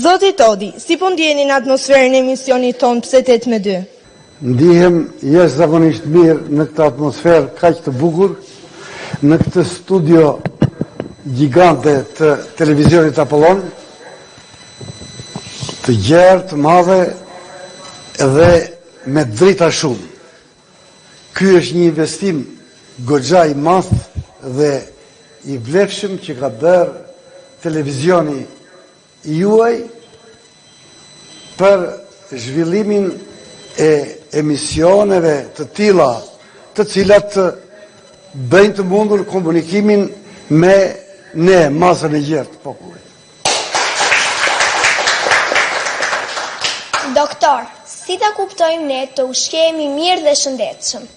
Zoti Todi, si po ndjeni në atmosferën e emisionit ton Pse 8-2? Ndihem jashtëzakonisht mirë në këtë atmosferë kaq të bukur, në këtë studio gjigante të televizionit Apollon, të gjerë, të madhe dhe me drita shumë. Ky është një investim goxha i madh dhe i vlefshëm që ka bërë televizioni juaj për zhvillimin e emisioneve të tilla, të cilat bëjnë të mundur komunikimin me ne, masën e gjerë të popullit. Doktor, si ta kuptojmë ne të ushqehemi mirë dhe shëndetshëm?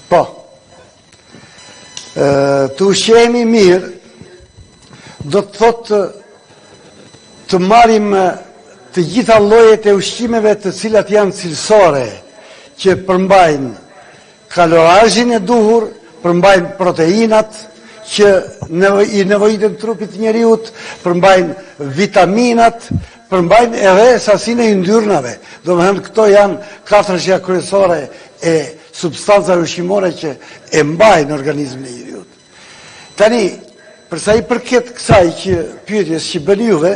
Po, të ushqehemi mirë do të thotë të marrim të gjitha llojet e ushqimeve të cilat janë cilësore, që përmbajnë kalorazhin e duhur, përmbajnë proteinat që i nevojitën trupit të njeriut, përmbajnë vitaminat, përmbajnë edhe sasinë e yndyrnave. Domethënë këto janë katërshja kryesore e substancave ushqimore që e mbajnë organizmin e njeriut. Tani, përsa i përket kësaj që pyetjes që bën juve,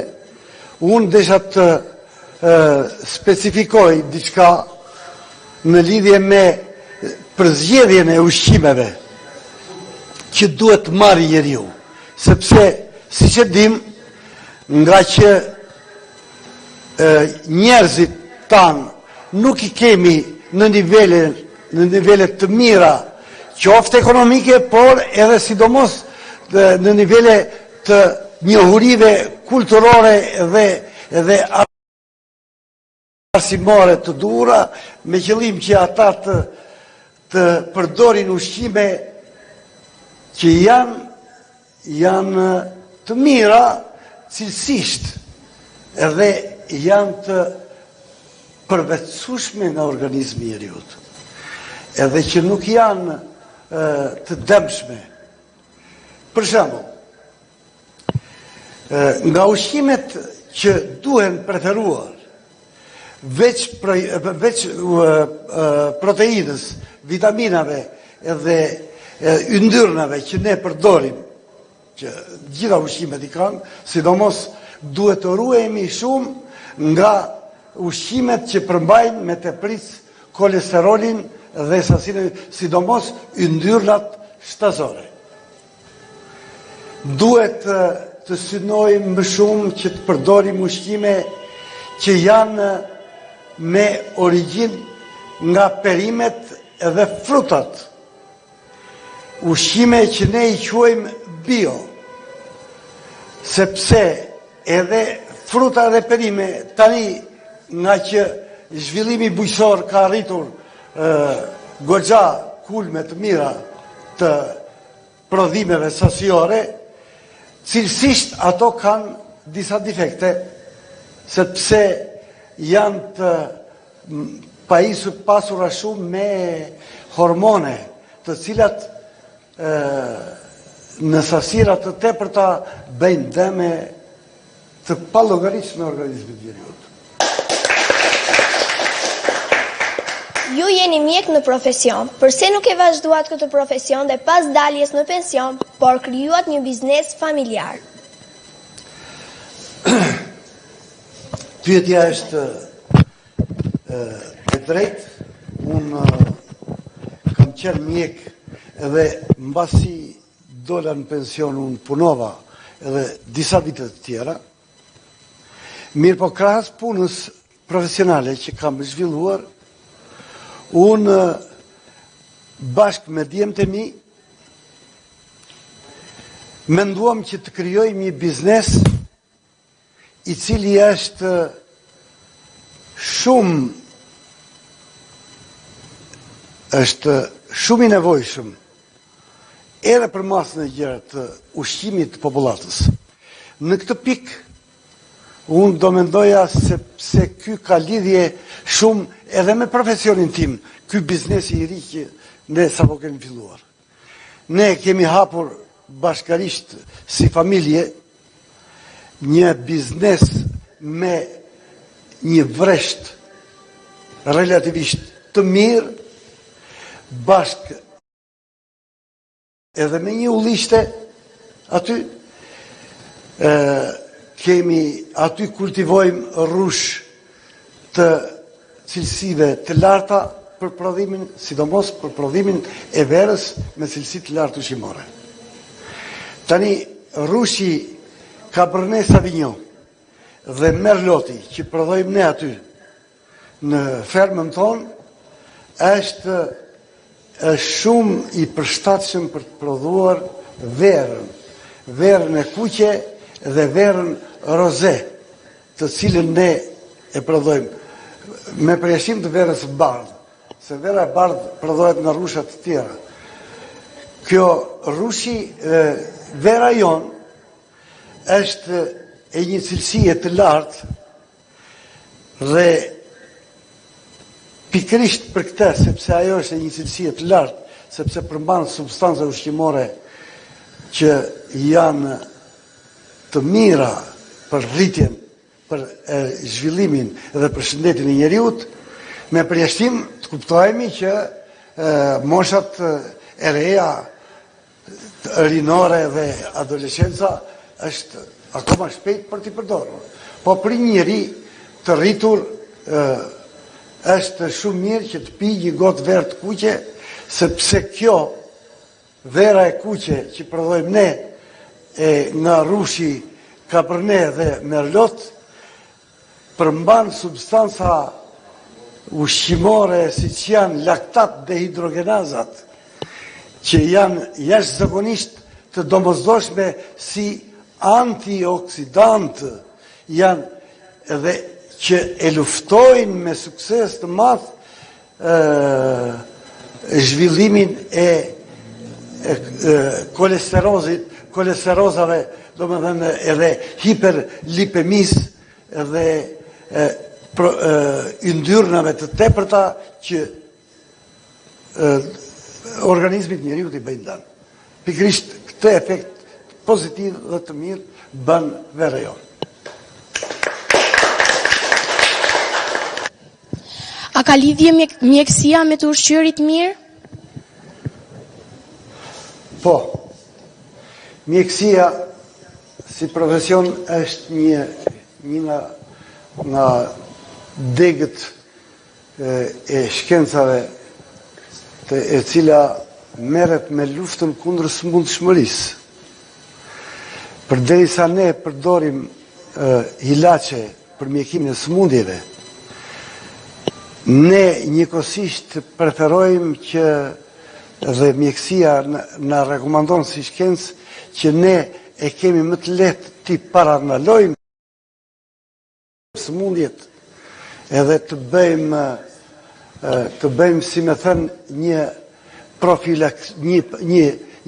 unë desha të specifikoj diçka në lidhje me përzgjedhjen e ushqimeve që duhet të marrë njeriu, sepse siç e dim, nga që njerëzit tanë nuk i kemi në nivele të mira, qoftë ekonomike, por edhe sidomos në nivele të njohurive kulturore dhe arsimore të duhura, me qëllim që ata të përdorin ushqime që janë të mira cilësisht edhe janë të përvetësueshme nga organizmi i njeriut, edhe që nuk janë të dëmshme. Për shembull, nga ushqimet që duhen preferuar, veç proteinës, vitaminave dhe yndyrnave që ne përdorim, që gjitha ushqimet i kanë, sidomos duhet të ruhemi shumë nga ushqimet që përmbajnë me teprisë kolesterolin dhe sasinë, sidomos yndyrnat shtazore. Duhet të synojmë më shumë që të përdorim ushqime që janë me origjinë nga perimet dhe frutat. Ushqime që ne i quajmë bio, sepse edhe fruta dhe perime, tani nga që zhvillimi bujqësor ka arritur goxha kulme të mira të prodhimeve sasiore, cilësisht ato kanë disa defekte, sepse janë të pasura shumë me hormone, të cilat në sasira të tepërta bëjnë dëme të pallogaritshme organizmit njeriut. Ju jeni mjek në profesion, përse nuk e vazhduat këtë profesion dhe pas daljes në pension, por krijuat një biznes familjar? Pyetja është e drejtë. Unë kam qenë mjek edhe mbasi dola në pension, unë punova edhe disa vite të tjera. Mirë po krahas punës profesionale që kam zhvilluar, unë bashkë me djemtë e mi menduam që të krijoj një biznes i cili është shumë i nevojshëm edhe për masën e gjerë të ushqimit të popullatës. Në këtë pikë unë do mendoja sepse ky ka lidhje shumë edhe me profesionin tim, ky biznesi i ri që ne sapo kemi filluar. Ne kemi hapur bashkarisht si familje një biznes me një vresht relativisht të mirë, bashkë edhe me një ullishte aty, aty kultivojmë rrush të cilësive të larta për prodhimin, sidomos për prodhimin e verës me cilësi të lartë ushqimore. Tani, rrushi Cabernet Sauvignon dhe Merloti që prodhojmë ne aty në fermën tonë, është shumë i përshtatshëm për të prodhuar verën e kuqe dhe verën roze, të cilën ne e prodhojmë me përjashtim të verës bardhë, se vera e bardhë prodhohet nga rrushat të tjera. Kjo rrushi, vera jonë, është e një cilësie të lartë dhe pikërisht për këtë, sepse ajo është e një cilësie të lartë, sepse përmban substanca ushqimore që janë të mira për rritjen, për zhvillimin dhe për shëndetin e njeriut, me përjashtim të kuptojmë që moshat e reja, rinore dhe adolescenca është akoma shpejt për t'i përdorur. Po për një njeri të rritur është shumë mirë që të pi një gotë verë të kuqe, sepse kjo vera e kuqe që prodhojmë ne nga rrushi Cabernet dhe Merlot përmban substanca ushqimore si që janë laktat dhe hidrogenazat, që janë jashtëzakonisht të domosdoshme si antioksidant, janë edhe që e luftojnë me sukses të madh zhvillimin e kolesterozave, domethënë edhe hiperlipemis dhe yndyrnave të tepërta që organizmit njeriut i bëjnë danë. Pikërisht këtë efekt pozitiv dhe të mirë bën vera jonë. A ka lidhje mjekësia me të ushqyerit mirë? Po, mjekësia si profesion është një nga degët e shkencave e cila merret me luftën kundër smundshmërisë. Përderisa ne përdorim ilaçe për mjekimin e smundjeve, ne njëkohësisht preferojmë që dhe mjekësia na rekomandon si shkencë që ne e kemi më të lehtë t'i parandalojmë smundjet edhe të bëjmë si me thënë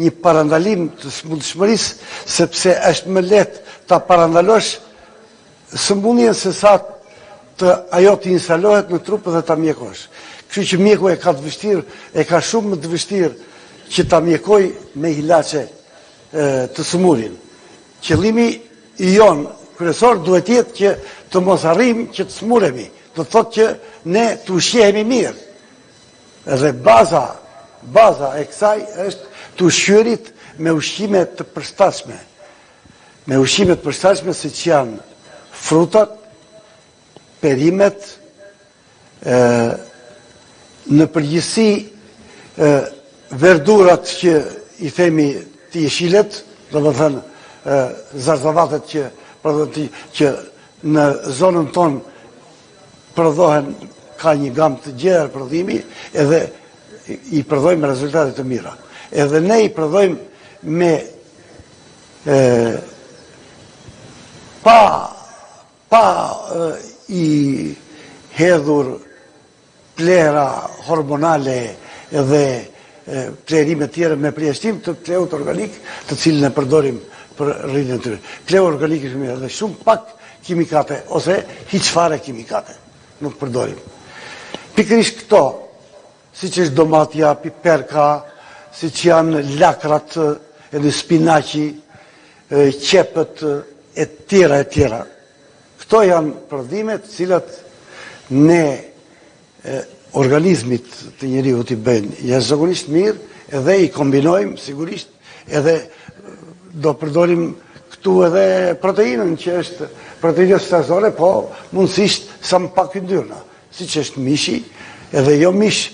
një parandalim të smundshmërisë, sepse është më lehtë ta parandalosh smundjen se sa të ajo të instalohet në trup dhe ta mjekosh. Kështu që mjeku e ka shumë më të vështirë që ta mjekoj me ilaçe të sëmundjen. Qëllimi i jonë kryesor duhet jetë që të mos arrijmë që të smuremi. Do të thotë që ne të ushqehemi mirë. Dhe baza e kësaj është të ushqyerit me ushqime të përshtatshme. Me ushqime të përshtatshme siç janë frutat, perimet, në përgjithësi verdurat që i themi të jeshilet, do të thënë zarzavatet që në zonën tonë prodhohen, ka një gamë të gjerë prodhimi, edhe i prodhojmë me rezultate të mira. Edhe ne i prodhojmë me pa i hedhur plera hormonale dhe plerime tjere me përjashtim të pleut organik të cilën e përdorim për rritjen e tyre. Pleu organik është mirë dhe shumë pak kimikate ose hiç fare kimikate nuk përdorim. Pikërisht këto, siç është domatja, piperka, siç janë lakrat edhe spinaqi, qepët e tjera. Këto janë prodhimet cilat ne organizmit të njeriu t'i bëjnë jashtëzakonisht mirë, edhe i kombinojmë sigurisht, edhe do përdorim këtu edhe proteinën që është proteinë stazore, po mundësisht sa më pak yndyrna, siç është mishi, edhe jo mish